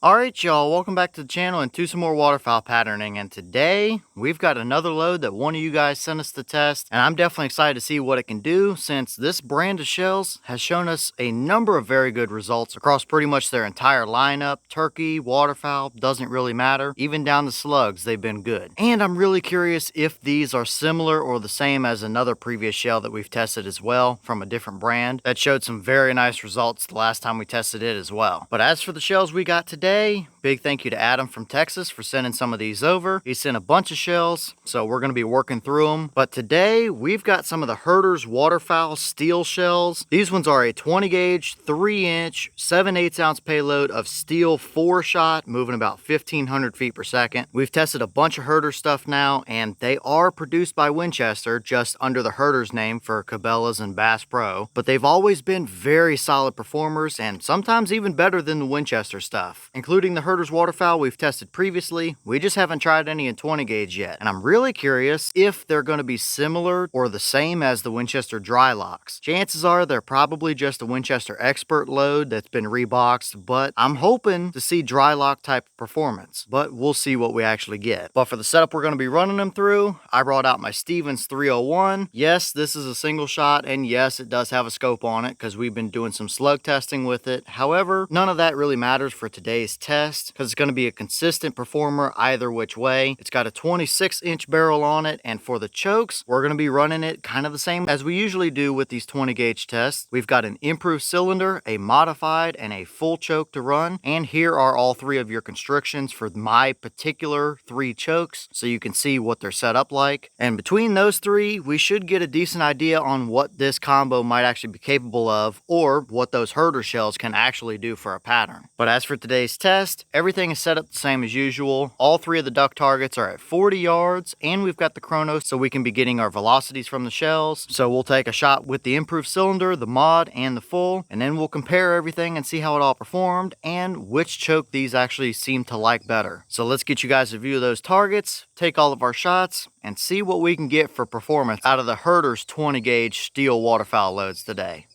Alright y'all, welcome back to the channel and to some more waterfowl patterning, and today we've got another load that one of you guys sent us to test, and I'm definitely excited to see what it can do since this brand of shells has shown us a number of very good results across pretty much their entire lineup. Turkey, waterfowl, doesn't really matter, even down to slugs they've been good. And I'm really curious if these are similar or the same as another previous shell that we've tested as well from a different brand that showed some very nice results the last time we tested it as well. But as for the shells we got today, big thank you to Adam from Texas for sending some of these over. He sent a bunch of shells, so we're going to be working through them. But today we've got some of the Herter's waterfowl steel shells. These ones are a 20 gauge, 3 inch, 7/8 ounce payload of steel 4-shot, moving about 1,500 feet per second. We've tested a bunch of Herter stuff now, and they are produced by Winchester, just under the Herter's name for Cabela's and Bass Pro. But they've always been very solid performers, and sometimes even better than the Winchester stuff. Including the Herter's waterfowl we've tested previously, we just haven't tried any in 20 gauge yet. And I'm really curious if they're going to be similar or the same as the Winchester dry locks. Chances are they're probably just a Winchester expert load that's been reboxed, but I'm hoping to see dry lock type of performance. But we'll see what we actually get. But for the setup we're going to be running them through, I brought out my Stevens 301. Yes, this is a single shot, and yes, it does have a scope on it because we've been doing some slug testing with it. However, none of that really matters for today's test because it's going to be a consistent performer either which way. It's got a 26-inch barrel on it, and for the chokes, we're going to be running it kind of the same as we usually do with these 20 gauge tests. We've got an improved cylinder, a modified, and a full choke to run, and here are all three of your constrictions for my particular 3 chokes so you can see what they're set up like. And between those 3, we should get a decent idea on what this combo might actually be capable of, or what those Herter shells can actually do for a pattern. But as for today's test, everything is set up the same as usual. All 3 of the duck targets are at 40 yards, and we've got the chrono so we can be getting our velocities from the shells. So we'll take a shot with the improved cylinder, the mod, and the full, and then we'll compare everything and see how it all performed and which choke these actually seem to like better. So let's get you guys a view of those targets, take all of our shots, and see what we can get for performance out of the Herter's 20 gauge steel waterfowl loads today.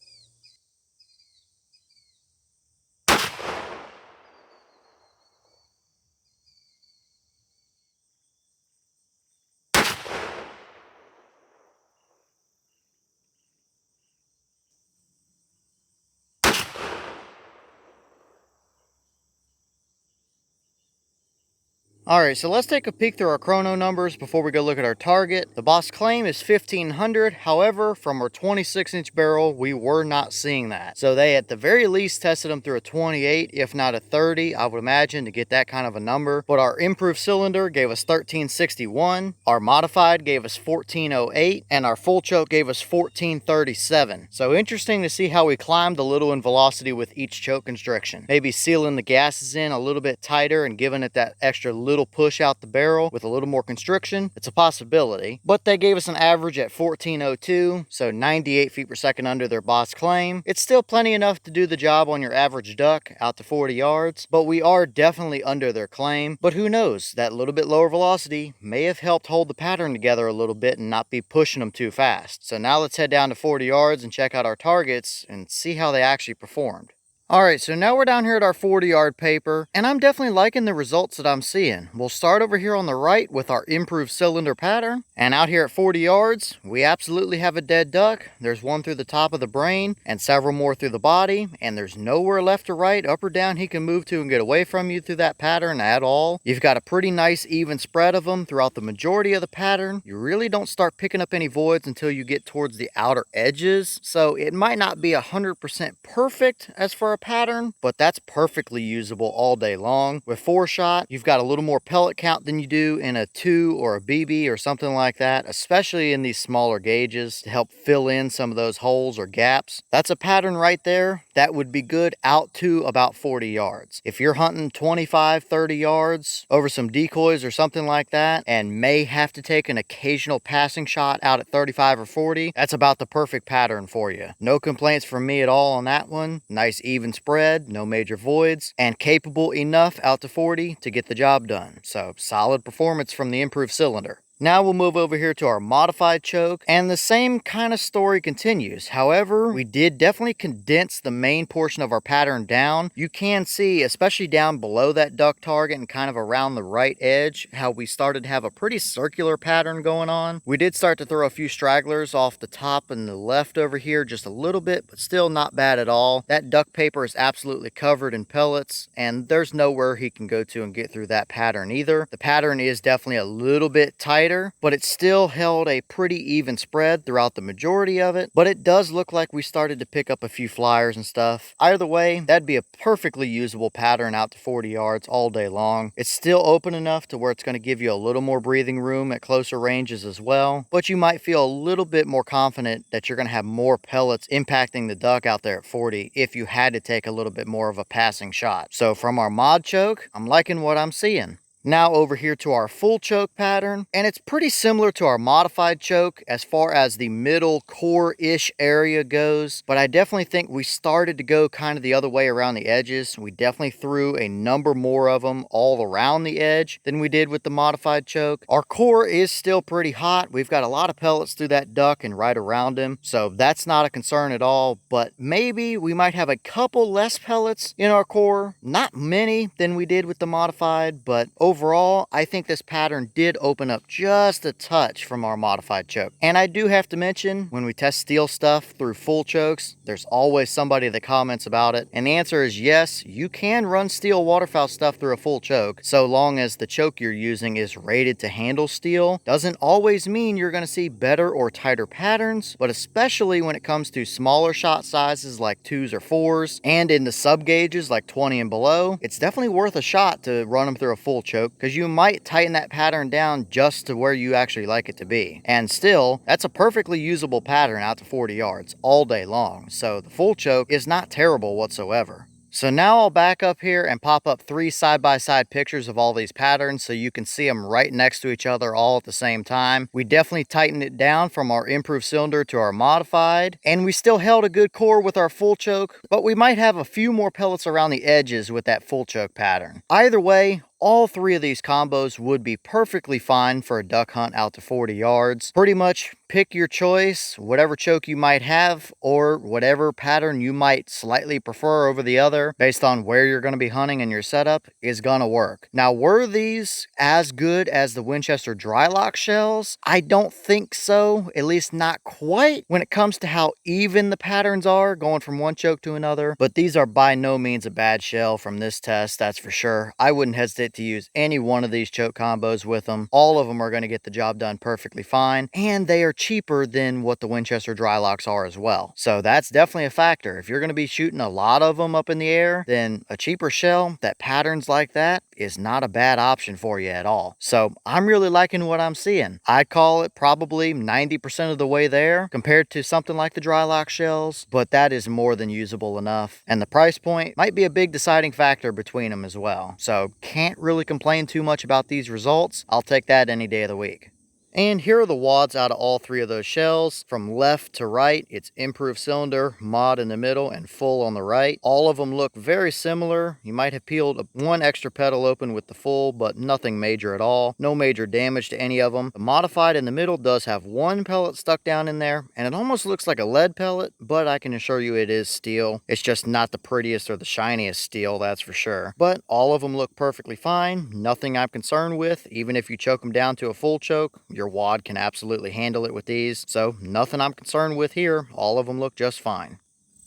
Alright, so let's take a peek through our chrono numbers before we go look at our target. The boss claim is 1,500, however, from our 26-inch barrel, we were not seeing that. So they at the very least tested them through a 28, if not a 30, I would imagine, to get that kind of a number. But our improved cylinder gave us 1361, our modified gave us 1408, and our full choke gave us 1437. So interesting to see how we climbed a little in velocity with each choke constriction. Maybe sealing the gases in a little bit tighter and giving it that extra little push out the barrel with a little more constriction. It's a possibility, but they gave us an average at 1402, so 98 feet per second under their boss claim. It's still plenty enough to do the job on your average duck out to 40 yards, but we are definitely under their claim. But who knows, that little bit lower velocity may have helped hold the pattern together a little bit and not be pushing them too fast. So now let's head down to 40 yards and check out our targets and see how they actually performed. Alright, so now we're down here at our 40-yard paper, and I'm definitely liking the results that I'm seeing. We'll start over here on the right with our improved cylinder pattern, and out here at 40 yards, we absolutely have a dead duck. There's one through the top of the brain, and several more through the body, and there's nowhere left or right, up or down he can move to and get away from you through that pattern at all. You've got a pretty nice even spread of them throughout the majority of the pattern. You really don't start picking up any voids until you get towards the outer edges, so it might not be 100% perfect as far as pattern, but that's perfectly usable all day long. With 4-shot, you've got a little more pellet count than you do in a 2 or a BB or something like that, especially in these smaller gauges to help fill in some of those holes or gaps. That's a pattern right there that would be good out to about 40 yards. If you're hunting 25, 30 yards over some decoys or something like that and may have to take an occasional passing shot out at 35 or 40, that's about the perfect pattern for you. No complaints from me at all on that one. Nice even spread, no major voids, and capable enough out to 40 to get the job done. So solid performance from the improved cylinder. Now we'll move over here to our modified choke, and the same kind of story continues. However, we did definitely condense the main portion of our pattern down. You can see, especially down below that duck target and kind of around the right edge, how we started to have a pretty circular pattern going on. We did start to throw a few stragglers off the top and the left over here just a little bit, but still not bad at all. That duck paper is absolutely covered in pellets, and there's nowhere he can go to and get through that pattern either. The pattern is definitely a little bit tighter, but it still held a pretty even spread throughout the majority of it. But it does look like we started to pick up a few flyers and stuff. Either way, that'd be a perfectly usable pattern out to 40 yards all day long. It's still open enough to where it's going to give you a little more breathing room at closer ranges as well, but you might feel a little bit more confident that you're going to have more pellets impacting the duck out there at 40 if you had to take a little bit more of a passing shot. So from our mod choke, I'm liking what I'm seeing. Now over here to our full choke pattern, and it's pretty similar to our modified choke as far as the middle core-ish area goes, but I definitely think we started to go kind of the other way around the edges. We definitely threw a number more of them all around the edge than we did with the modified choke. Our core is still pretty hot. We've got a lot of pellets through that duck and right around him, so that's not a concern at all, but maybe we might have a couple less pellets in our core. Not many than we did with the modified, but overall, I think this pattern did open up just a touch from our modified choke. And I do have to mention, when we test steel stuff through full chokes, there's always somebody that comments about it. And the answer is yes, you can run steel waterfowl stuff through a full choke, so long as the choke you're using is rated to handle steel. Doesn't always mean you're going to see better or tighter patterns, but especially when it comes to smaller shot sizes like 2s or 4s, and in the sub gauges like 20 and below, it's definitely worth a shot to run them through a full choke, because you might tighten that pattern down just to where you actually like it to be. And still, that's a perfectly usable pattern out to 40 yards all day long. So the full choke is not terrible whatsoever. So now I'll back up here and pop up 3 side-by-side pictures of all these patterns so you can see them right next to each other all at the same time. We definitely tightened it down from our improved cylinder to our modified, and we still held a good core with our full choke, but we might have a few more pellets around the edges with that full choke pattern. Either way, all 3 of these combos would be perfectly fine for a duck hunt out to 40 yards. Pretty much pick your choice, whatever choke you might have, or whatever pattern you might slightly prefer over the other, based on where you're going to be hunting and your setup, is going to work. Now, were these as good as the Winchester dry lock shells? I don't think so, at least not quite when it comes to how even the patterns are going from one choke to another, but these are by no means a bad shell from this test, that's for sure. I wouldn't hesitate to use any one of these choke combos with them. All of them are going to get the job done perfectly fine, and they are cheaper than what the Winchester dry locks are as well. So that's definitely a factor. If you're going to be shooting a lot of them up in the air, then a cheaper shell that patterns like that is not a bad option for you at all. So I'm really liking what I'm seeing. I'd call it probably 90% of the way there compared to something like the dry lock shells, but that is more than usable enough. And the price point might be a big deciding factor between them as well. So can't really complain too much about these results. I'll take that any day of the week. And here are the wads out of all 3 of those shells. From left to right, it's improved cylinder, mod in the middle, and full on the right. All of them look very similar. You might have peeled 1 extra petal open with the full, but nothing major at all. No major damage to any of them. The modified in the middle does have 1 pellet stuck down in there, and it almost looks like a lead pellet, but I can assure you it is steel. It's just not the prettiest or the shiniest steel, that's for sure. But all of them look perfectly fine. Nothing I'm concerned with. Even if you choke them down to a full choke, your wad can absolutely handle it with these, so nothing I'm concerned with here. All of them look just fine.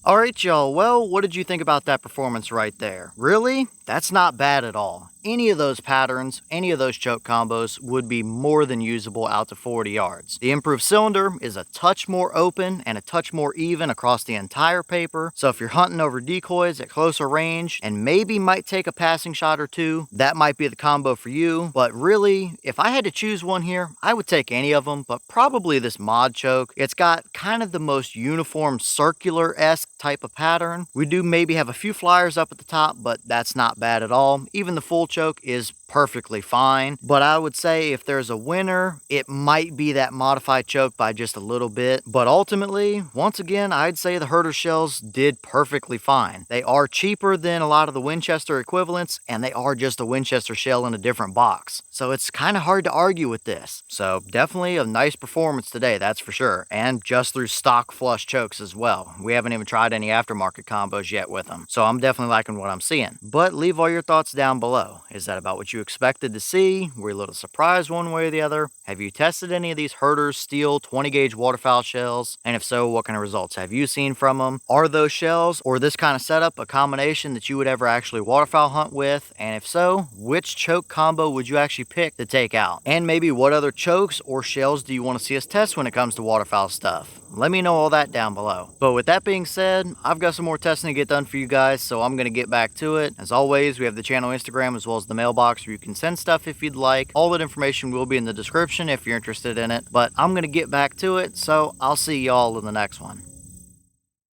Alright y'all, well, what did you think about that performance right there? Really? That's not bad at all. Any of those patterns, any of those choke combos would be more than usable out to 40 yards. The improved cylinder is a touch more open and a touch more even across the entire paper, so if you're hunting over decoys at closer range and maybe might take a passing shot or 2, that might be the combo for you. But really, if I had to choose one here, I would take any of them, but probably this mod choke. It's got kind of the most uniform circular-esque type of pattern. We do maybe have a few flyers up at the top, but that's not bad at all. Even the full choke is perfectly fine. But I would say if there's a winner, it might be that modified choke by just a little bit. But ultimately, once again, I'd say the Herter shells did perfectly fine. They are cheaper than a lot of the Winchester equivalents, and they are just a Winchester shell in a different box. So it's kind of hard to argue with this. So definitely a nice performance today, that's for sure. And just through stock flush chokes as well. We haven't even tried any aftermarket combos yet with them. So I'm definitely liking what I'm seeing. But leave all your thoughts down below. Is that about what you expected to see? Were you a little surprised one way or the other? Have you tested any of these Herter steel 20 gauge waterfowl shells? And if so, what kind of results have you seen from them? Are those shells or this kind of setup a combination that you would ever actually waterfowl hunt with? And if so, which choke combo would you actually pick to take out? And maybe what other chokes or shells do you want to see us test when it comes to waterfowl stuff? Let me know all that down below. But with that being said, I've got some more testing to get done for you guys, so I'm going to get back to it. As always, we have the channel Instagram as well as the mailbox where you can send stuff if you'd like. All that information will be in the description if you're interested in it. But I'm going to get back to it, so I'll see y'all in the next one.